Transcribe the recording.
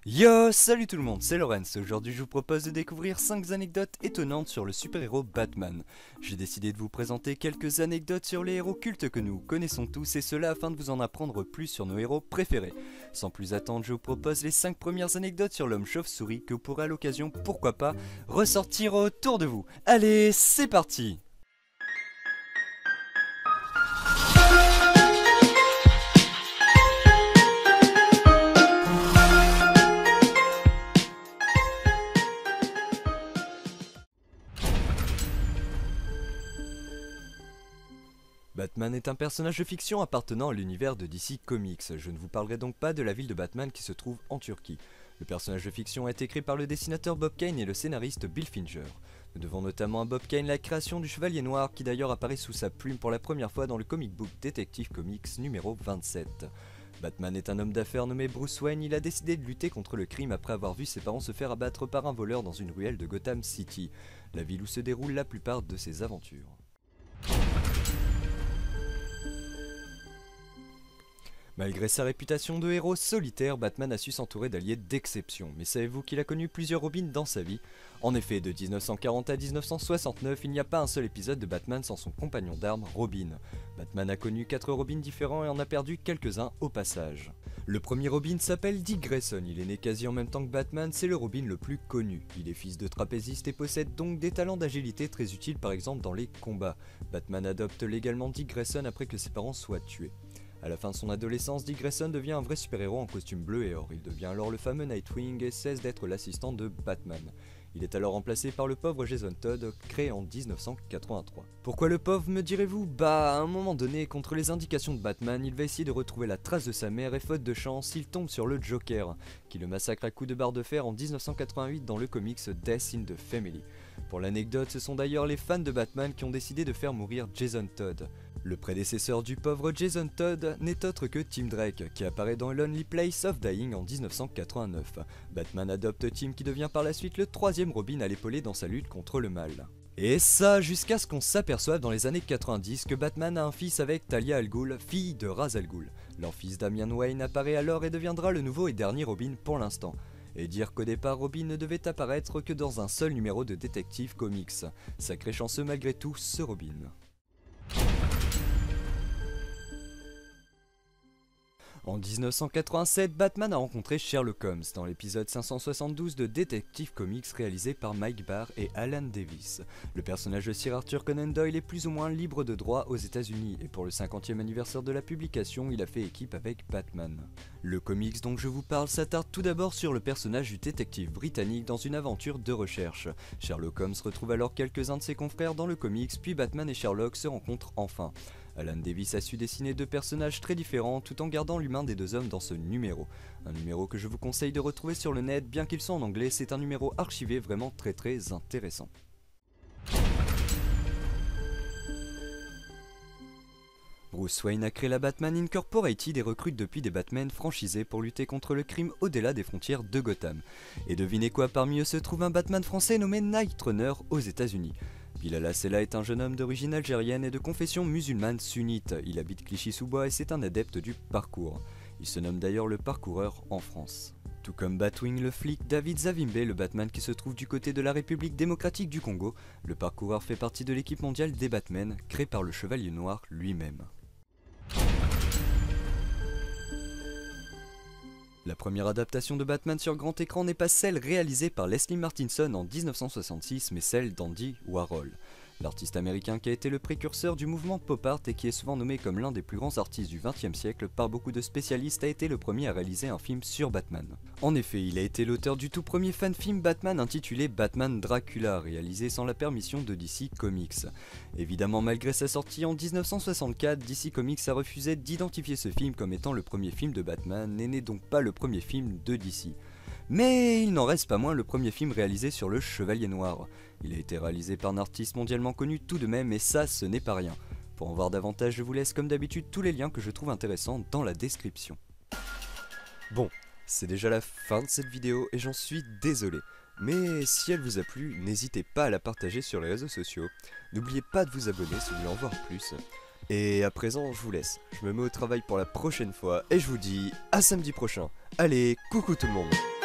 Yo, salut tout le monde, c'est Lorenz. Aujourd'hui, je vous propose de découvrir 5 anecdotes étonnantes sur le super-héros Batman. J'ai décidé de vous présenter quelques anecdotes sur les héros cultes que nous connaissons tous, et cela afin de vous en apprendre plus sur nos héros préférés. Sans plus attendre, je vous propose les 5 premières anecdotes sur l'homme chauve-souris que vous pourrez à l'occasion, pourquoi pas, ressortir autour de vous. Allez, c'est parti! Batman est un personnage de fiction appartenant à l'univers de DC Comics. Je ne vous parlerai donc pas de la ville de Batman qui se trouve en Turquie. Le personnage de fiction a été créé par le dessinateur Bob Kane et le scénariste Bill Finger. Nous devons notamment à Bob Kane la création du Chevalier Noir qui d'ailleurs apparaît sous sa plume pour la première fois dans le comic book Detective Comics numéro 27. Batman est un homme d'affaires nommé Bruce Wayne. Il a décidé de lutter contre le crime après avoir vu ses parents se faire abattre par un voleur dans une ruelle de Gotham City, la ville où se déroulent la plupart de ses aventures. Malgré sa réputation de héros solitaire, Batman a su s'entourer d'alliés d'exception. Mais savez-vous qu'il a connu plusieurs Robins dans sa vie? En effet, de 1940 à 1969, il n'y a pas un seul épisode de Batman sans son compagnon d'armes, Robin. Batman a connu 4 Robins différents et en a perdu quelques-uns au passage. Le premier Robin s'appelle Dick Grayson, il est né quasi en même temps que Batman, c'est le Robin le plus connu. Il est fils de trapéziste et possède donc des talents d'agilité très utiles par exemple dans les combats. Batman adopte légalement Dick Grayson après que ses parents soient tués. A la fin de son adolescence, Dick Grayson devient un vrai super-héros en costume bleu et or. Il devient alors le fameux Nightwing et cesse d'être l'assistant de Batman. Il est alors remplacé par le pauvre Jason Todd, créé en 1983. Pourquoi le pauvre, me direz-vous? Bah, à un moment donné, contre les indications de Batman, il va essayer de retrouver la trace de sa mère et faute de chance, il tombe sur le Joker, qui le massacre à coups de barre de fer en 1988 dans le comics Death in the Family. Pour l'anecdote, ce sont d'ailleurs les fans de Batman qui ont décidé de faire mourir Jason Todd. Le prédécesseur du pauvre Jason Todd n'est autre que Tim Drake, qui apparaît dans Lonely Place of Dying en 1989. Batman adopte Tim qui devient par la suite le 3e Robin à l'épauler dans sa lutte contre le mal. Et ça, jusqu'à ce qu'on s'aperçoive dans les années 90 que Batman a un fils avec Talia al Ghul, fille de Ra's al Ghul. Leur fils Damian Wayne apparaît alors et deviendra le nouveau et dernier Robin pour l'instant. Et dire qu'au départ Robin ne devait apparaître que dans un seul numéro de Detective Comics. Sacré chanceux malgré tout ce Robin. En 1987, Batman a rencontré Sherlock Holmes dans l'épisode 572 de Detective Comics réalisé par Mike Barr et Alan Davis. Le personnage de Sir Arthur Conan Doyle est plus ou moins libre de droit aux États-Unis et pour le 50e anniversaire de la publication, il a fait équipe avec Batman. Le comics dont je vous parle s'attarde tout d'abord sur le personnage du détective britannique dans une aventure de recherche. Sherlock Holmes retrouve alors quelques-uns de ses confrères dans le comics, puis Batman et Sherlock se rencontrent enfin. Alan Davis a su dessiner 2 personnages très différents tout en gardant l'humain des 2 hommes dans ce numéro. Un numéro que je vous conseille de retrouver sur le net, bien qu'il soit en anglais, c'est un numéro archivé vraiment très intéressant. Bruce Wayne a créé la Batman Incorporated et recrute depuis des Batman franchisés pour lutter contre le crime au-delà des frontières de Gotham. Et devinez quoi, parmi eux se trouve un Batman français nommé Night Runner aux États-Unis. Bilal Hassela est un jeune homme d'origine algérienne et de confession musulmane sunnite. Il habite Clichy-sous-Bois et c'est un adepte du parcours. Il se nomme d'ailleurs le parcoureur en France. Tout comme Batwing le flic, David Zavimbe, le Batman qui se trouve du côté de la République démocratique du Congo, le parcoureur fait partie de l'équipe mondiale des Batmen, créée par le Chevalier Noir lui-même. La première adaptation de Batman sur grand écran n'est pas celle réalisée par Leslie Martinson en 1966, mais celle d'Andy Warhol. L'artiste américain qui a été le précurseur du mouvement pop art et qui est souvent nommé comme l'un des plus grands artistes du XXe siècle par beaucoup de spécialistes a été le premier à réaliser un film sur Batman. En effet, il a été l'auteur du tout premier fan-film Batman intitulé Batman Dracula, réalisé sans la permission de DC Comics. Évidemment, malgré sa sortie en 1964, DC Comics a refusé d'identifier ce film comme étant le premier film de Batman et n'est donc pas le premier film de DC. Mais il n'en reste pas moins le premier film réalisé sur le Chevalier Noir. Il a été réalisé par un artiste mondialement connu tout de même et ça, ce n'est pas rien. Pour en voir davantage, je vous laisse comme d'habitude tous les liens que je trouve intéressants dans la description. Bon, c'est déjà la fin de cette vidéo et j'en suis désolé. Mais si elle vous a plu, n'hésitez pas à la partager sur les réseaux sociaux. N'oubliez pas de vous abonner si vous voulez en voir plus. Et à présent, je vous laisse. Je me mets au travail pour la prochaine fois et je vous dis à samedi prochain. Allez, coucou tout le monde!